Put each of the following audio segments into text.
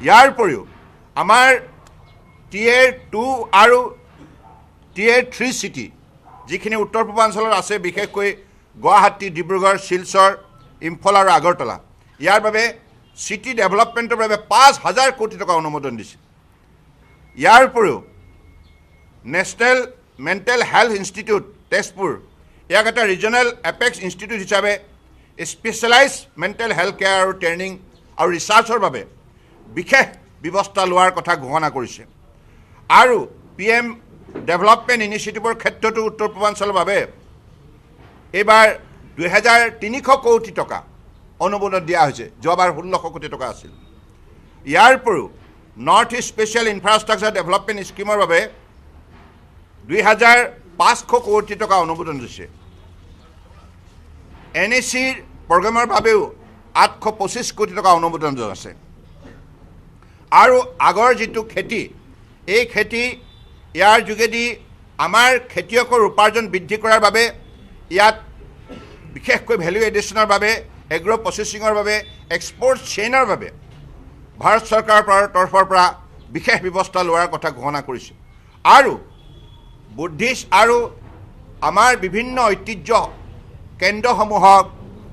ইয়াৰ উপৰিও আমাৰ Tier 2 আৰু Tier 3 চিটি যিখিনি উত্তৰ পূৰ্বাঞ্চলত আছে, বিশেষকৈ গুৱাহাটী, ডিব্ৰুগড়, শিলচৰ, ইম্ফল আৰু আগৰতলা, ইয়াৰ বাবে চিটি ডেভেলপমেণ্টৰ বাবে 5,000 কোটি টকা অনুমোদন দিছে। ইয়াৰ উপৰিও national mental health institute Tezpur, ইয়াক এটা ৰিজনেল এপেক্স ইনষ্টিটিউট হিচাপে স্পেচিয়েলাইজ মেণ্টেল হেল্থ কেয়াৰ আৰু ট্ৰেইনিং আৰু ৰিচাৰ্চৰ বাবে বিশেষ ব্যৱস্থা লোৱাৰ কথা ঘোষণা কৰিছে। আৰু PM ডেভেলপমেণ্ট ইনিচিয়েটিভৰ ক্ষেত্ৰতো উত্তৰ পূৰ্বাঞ্চলৰ বাবে এইবাৰ 2,300 কোটি টকা অনুমোদন দিয়া হৈছে, যোৱাবাৰ 1,600 কোটি টকা আছিল। ইয়াৰ উপৰিও north east special infrastructure development স্কিমৰ বাবে 2,500 কোটি টকা অনুমোদন দিছে। NACৰ প্ৰগ্ৰেমৰ বাবেও 825 কোটি টকা অনুমোদন আছে। আৰু আগৰ যিটো খেতি, এই খেতি ইয়াৰ যোগেদি আমাৰ খেতিয়কৰ উপাৰ্জন বৃদ্ধি কৰাৰ বাবে ইয়াত বিশেষকৈ ভেলু এডিশ্যনৰ বাবে, এগ্ৰ' প্ৰচেছিঙৰ বাবে, এক্সপৰ্ট চেইনৰ বাবে ভাৰত চৰকাৰৰ তৰফৰ পৰা বিশেষ ব্যৱস্থা লোৱাৰ কথা ঘোষণা কৰিছে। আৰু বুদ্ধিষ্ট আৰু আমাৰ বিভিন্ন ঐতিহ্য কেন্দ্ৰসমূহৰ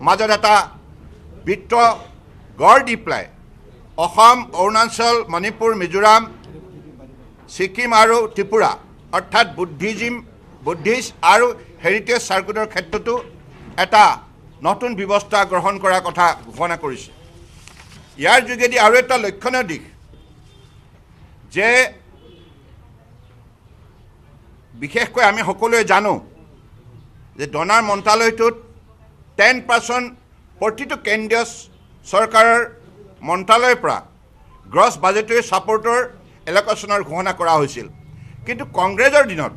মাজত এটা বৃত্ত গঢ় দি পেলাই অসম, অৰুণাচল, মণিপুৰ, মিজোৰাম, ছিকিম আৰু ত্ৰিপুৰা অৰ্থাৎ বুদ্ধিষ্ট আৰু হেৰিটেজ চাৰ্কুটৰ ক্ষেত্ৰতো এটা নতুন ব্যৱস্থা গ্ৰহণ কৰাৰ কথা ঘোষণা কৰিছে। ইয়াৰ যোগেদি আৰু এটা লক্ষণীয় দিশ যে বিশেষকৈ আমি সকলোৱে জানো যে ডনাৰ মন্ত্ৰালয়টোত 10% প্ৰতিটো কেন্দ্ৰীয় চৰকাৰৰ মন্ত্ৰালয়ৰ পৰা গ্ৰছ বাজেটৰী ছাপৰ্টৰ এল'কেশ্যনৰ ঘোষণা কৰা হৈছিল। কিন্তু কংগ্ৰেছৰ দিনত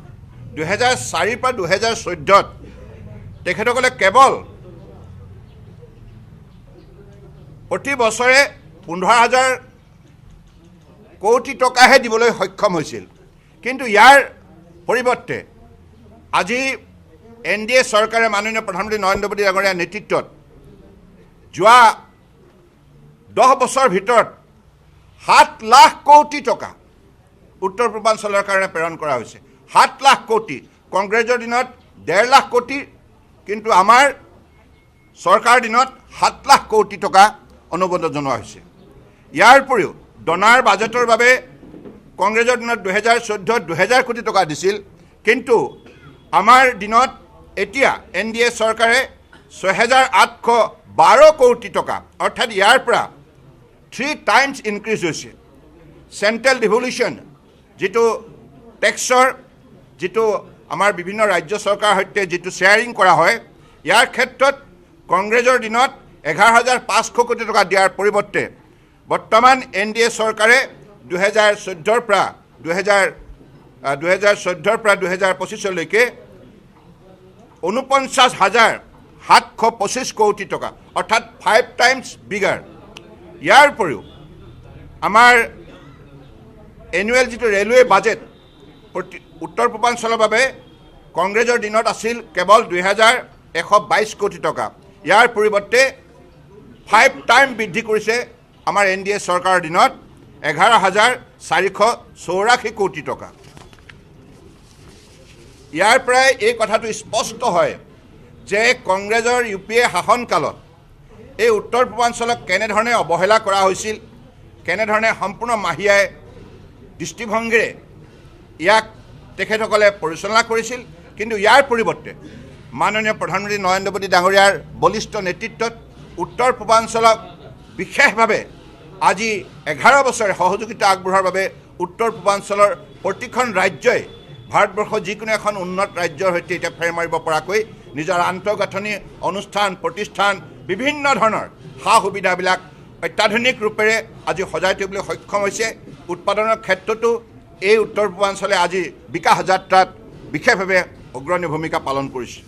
2004 পৰা 2014 তেখেতসকলে কেৱল প্ৰতি বছৰে 15,000 কোটি টকাহে দিবলৈ সক্ষম হৈছিল। কিন্তু ইয়াৰ পৰিৱৰ্তে আজি NDA চৰকাৰে মাননীয় প্ৰধানমন্ত্ৰী নৰেন্দ্ৰ মোদী ডাঙৰীয়াৰ নেতৃত্বত যোৱা 10 বছৰ ভিতৰত 7 লাখ কোটি টকা উত্তৰ পূৰ্বাঞ্চলৰ কাৰণে প্ৰেৰণ কৰা হৈছে। 7 লাখ কোটি, কংগ্ৰেছৰ দিনত 1.5 লাখ কোটি, কিন্তু আমাৰ চৰকাৰৰ দিনত 7 লাখ কোটি টকা অনুমোদন জনোৱা হৈছে। ইয়াৰ উপৰিও ডনাৰ বাজেটৰ বাবে কংগ্ৰেছৰ দিনত 2014 2,000 কোটি টকা দিছিল, কিন্তু আমাৰ দিনত এতিয়া NDA চৰকাৰে 6,812 কোটি টকা, অৰ্থাৎ ইয়াৰ পৰা 3 টাইমছ ইনক্ৰিজ হৈছে। চেণ্ট্ৰেল ডিভলিউশ্যন যিটো টেক্সৰ, যিটো আমাৰ বিভিন্ন ৰাজ্য চৰকাৰৰ সৈতে যিটো শ্বেয়াৰিং কৰা হয়, ইয়াৰ ক্ষেত্ৰত কংগ্ৰেছৰ দিনত 11,500 কোটি টকা দিয়াৰ পৰিৱৰ্তে বৰ্তমান NDA চৰকাৰে 2014 পৰা 2025লৈকে 49,725 কোটি টকা, অৰ্থাৎ 5 টাইমছ বিগাৰ। ইয়াৰ উপৰিও আমাৰ এনুৱেল যিটো ৰেলৱে বাজেট উত্তৰ পূৰ্বাঞ্চলৰ বাবে কংগ্ৰেছৰ দিনত আছিল কেৱল 2,122 কোটি টকা। ইয়াৰ পৰিৱৰ্তে 5 টাইম বৃদ্ধি কৰিছে আমাৰ NDA চৰকাৰৰ দিনত 11,484 কোটি টকা। ইয়াৰ পৰাই এই কথাটো স্পষ্ট হয় যে কংগ্ৰেছৰ UPA শাসনকালত এই উত্তৰ পূৰ্বাঞ্চলক কেনেধৰণে অৱহেলা কৰা হৈছিল, কেনেধৰণে সম্পূৰ্ণ মাহিয়াই দৃষ্টিভংগীৰে ইয়াক তেখেতসকলে পৰিচালনা কৰিছিল। কিন্তু ইয়াৰ পৰিৱৰ্তে মাননীয় প্ৰধানমন্ত্ৰী নৰেন্দ্ৰ মোদী ডাঙৰীয়াৰ বলিষ্ঠ নেতৃত্বত উত্তৰ পূৰ্বাঞ্চলক বিশেষভাৱে আজি 11 বছৰে সহযোগিতা আগবঢ়োৱাৰ বাবে উত্তৰ পূৰ্বাঞ্চলৰ প্ৰতিখন ৰাজ্যই ভাৰতবৰ্ষৰ যিকোনো এখন উন্নত ৰাজ্যৰ সৈতে এতিয়া ফেৰ মাৰিব পৰাকৈ নিজৰ আন্তঃগাঁথনি, অনুষ্ঠান, প্ৰতিষ্ঠান, বিভিন্ন ধৰণৰ সা সুবিধাবিলাক অত্যাধুনিক ৰূপেৰে আজি সজাই তুলিবলৈ সক্ষম হৈছে। উৎপাদনৰ ক্ষেত্ৰতো এই উত্তৰ পূৰ্বাঞ্চলে আজি বিকাশ যাত্ৰাত বিশেষভাৱে অগ্ৰণী ভূমিকা পালন কৰিছে।